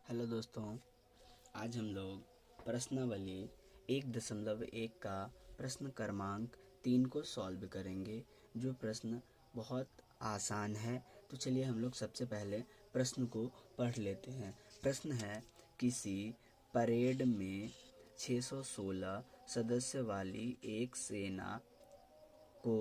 Hello दोस्तों, आज हम लोग प्रश्नावली 1.1 का प्रश्न क्रमांक 3 को सॉल्व करेंगे। जो प्रश्न बहुत आसान है। तो चलिए हम लोग सबसे पहले प्रश्न को पढ़ लेते हैं। प्रश्न है, किसी परेड में 616 सदस्य वाली एक सेना को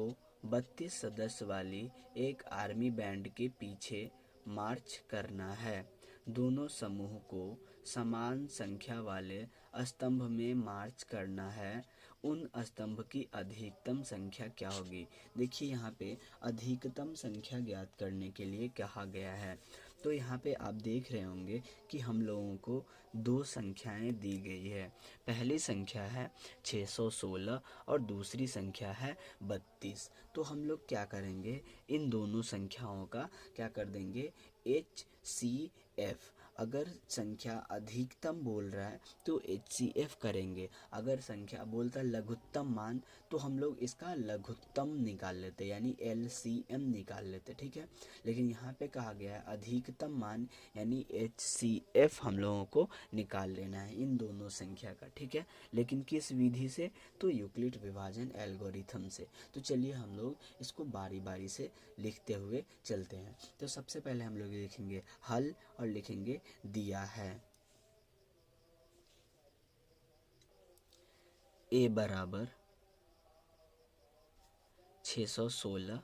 32 सदस्य वाली एक आर्मी बैंड के पीछे मार्च करना है। दोनों समूह को समान संख्या वाले स्तंभ में मार्च करना है। उन स्तंभ की अधिकतम संख्या क्या होगी? देखिए यहाँ पे अधिकतम संख्या ज्ञात करने के लिए कहा गया है। तो यहाँ पे आप देख रहे होंगे कि हम लोगों को दो संख्याएं दी गई है। पहली संख्या है 616 और दूसरी संख्या है 32। तो हम लोग क्या करेंगे, इन दोनों संख्याओं का क्या कर देंगे, HCF। अगर संख्या अधिकतम बोल रहा है तो HCF करेंगे। अगर संख्या बोलता है लघुत्तम मान तो हम लोग इसका लघुत्तम निकाल लेते, यानी LCM निकाल लेते, ठीक है। लेकिन यहाँ पे कहा गया है अधिकतम मान, यानी HCF हम लोगों को निकाल लेना है इन दोनों संख्या का, ठीक है। लेकिन किस विधि से? तो यूक्लिड विभाजन एल्गोरिथम से। तो चलिए हम लोग इसको बारी बारी से लिखते हुए चलते हैं। तो सबसे पहले हम लोग लिखेंगे हल और लिखेंगे दिया है। A बराबर 616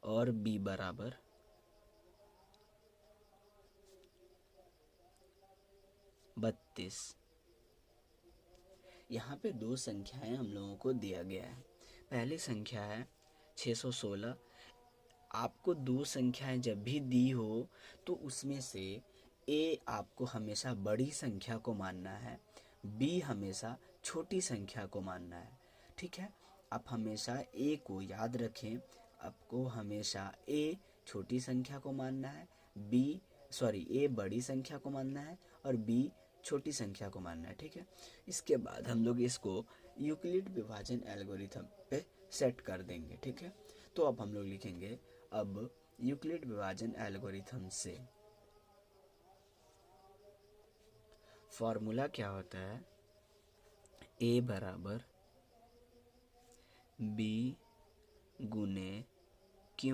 और B बराबर 32। यहाँ पे दो संख्याएं हम लोगों को दिया गया है। पहली संख्या है 616। आपको दो संख्याएं जब भी दी हो तो उसमें से A आपको हमेशा बड़ी संख्या को मानना है, B हमेशा छोटी संख्या को मानना है, ठीक है। आप हमेशा A को याद रखें, आपको हमेशा A छोटी संख्या को मानना है, A बड़ी संख्या को मानना है और B छोटी संख्या को मानना है, ठीक है। इसके बाद हम लोग इसको यूक्लिड विभाजन एल्गोरिथम पे सेट कर देंगे, ठीक है। तो अब हम लोग लिखेंगे, अब यूक्लिड विभाजन एल्गोरिथम से फॉर्मूला क्या होता है, A बराबर B गुने Q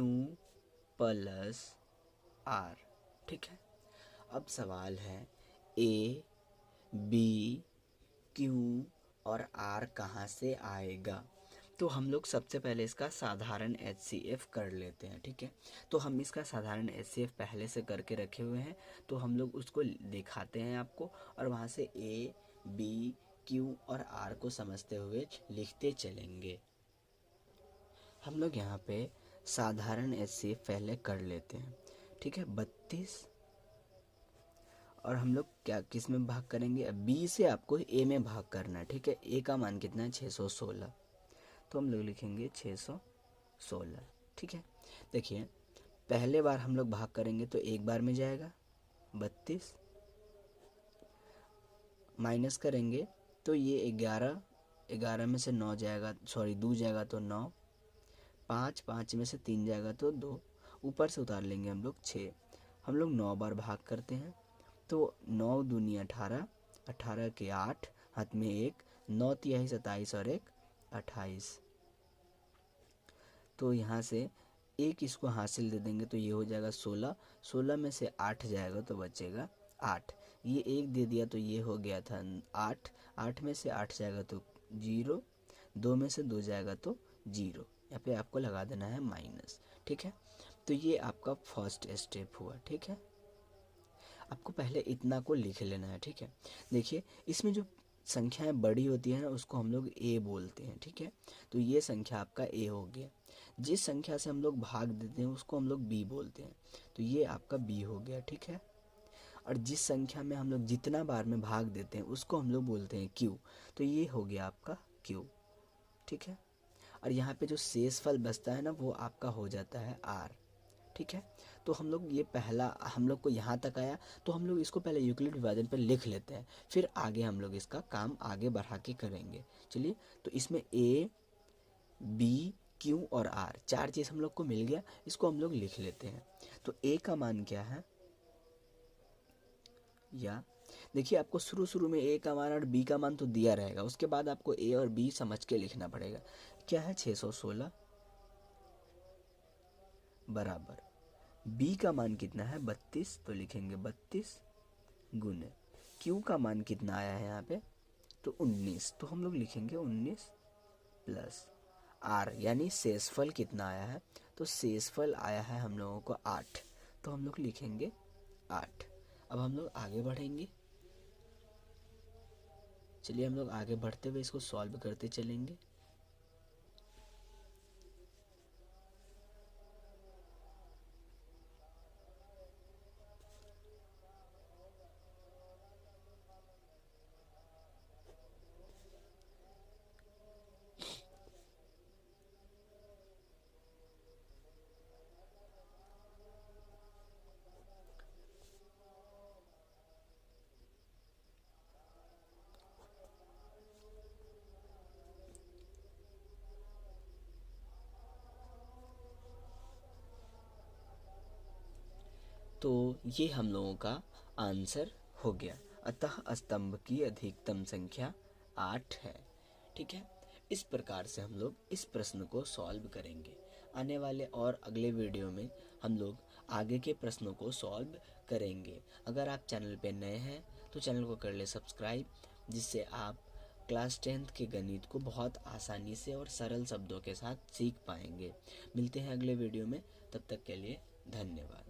प्लस R, ठीक है। अब सवाल है A, B, Q और R कहाँ से आएगा? तो हम लोग सबसे पहले इसका साधारण HCF कर लेते हैं, ठीक है। तो हम इसका साधारण HCF पहले से करके रखे हुए हैं, तो हम लोग उसको दिखाते हैं आपको और वहाँ से A, B, Q और R को समझते हुए लिखते चलेंगे। हम लोग यहाँ पे साधारण HCF पहले कर लेते हैं, ठीक है। 32 और हम लोग क्या किस में भाग करेंगे, B से आपको A में भाग करना है, ठीक है। A का मान कितना है, 616। तो हम लोग लिखेंगे 616, ठीक है। देखिए पहले बार हम लोग भाग करेंगे तो एक बार में जाएगा 32, माइनस करेंगे तो ये 11 में से 9 जाएगा, 2 जाएगा तो 9, 5 में से 3 जाएगा तो 2, ऊपर से उतार लेंगे हम लोग 6। हम लोग 9 बार भाग करते हैं तो 9 दूनी 18, 18 के 8, हाथ में 1, 9 तिहाई 27 और 1 28। तो यहाँ से एक इसको हासिल दे देंगे तो ये हो जाएगा 16, 16 में से 8 जाएगा तो बचेगा 8। ये एक दे दिया तो ये हो गया था 8, 8 में से 8 जाएगा तो 0, 2 में से 2 जाएगा तो 0। यहाँ पे आपको लगा देना है माइनस, ठीक है। तो ये आपका फर्स्ट स्टेप हुआ, ठीक है। आपको पहले इतना को लिख लेना है, ठीक है। देखिए इसमें जो संख्याएं बड़ी होती है ना उसको हम लोग A बोलते हैं, ठीक है। तो ये संख्या आपका A हो गया। जिस संख्या से हम लोग भाग देते हैं उसको हम लोग B बोलते हैं, तो ये आपका B हो गया, ठीक है। और जिस संख्या में हम लोग जितना बार में भाग देते हैं उसको हम लोग बोलते हैं Q, तो ये हो गया आपका Q, ठीक है। और यहाँ पे जो शेषफल बचता है ना वो आपका हो जाता है R, ठीक है। तो हम लोग ये पहला हम लोग को यहाँ तक आया, तो हम लोग इसको पहले यूक्लिड विभाजन पर लिख लेते हैं, फिर आगे हम लोग इसका काम आगे बढ़ा के करेंगे। चलिए तो इसमें A, B, Q और R, चार चीज़ हम लोग को मिल गया, इसको हम लोग लिख लेते हैं। तो A का मान क्या है, या देखिए आपको शुरू शुरू में A का मान और B का मान तो दिया रहेगा, उसके बाद आपको A और B समझ के लिखना पड़ेगा। क्या है 616 बराबर B का मान कितना है 32, तो लिखेंगे 32 गुने Q का मान कितना आया है यहाँ पे, तो 19, तो हम लोग लिखेंगे 19 प्लस R यानी शेषफल कितना आया है, तो शेषफल आया है हम लोगों को 8, तो हम लोग लिखेंगे 8। अब हम लोग आगे बढ़ेंगे, चलिए हम लोग आगे बढ़ते हुए इसको सॉल्व करते चलेंगे। तो ये हम लोगों का आंसर हो गया, अतः स्तंभ की अधिकतम संख्या 8 है। ठीक है, इस प्रकार से हम लोग इस प्रश्न को सॉल्व करेंगे। आने वाले और अगले वीडियो में हम लोग आगे के प्रश्नों को सॉल्व करेंगे। अगर आप चैनल पे नए हैं तो चैनल को कर ले सब्सक्राइब, जिससे आप क्लास 10th के गणित को बहुत आसानी से और सरल शब्दों के साथ सीख पाएंगे। मिलते हैं अगले वीडियो में, तब तक के लिए धन्यवाद।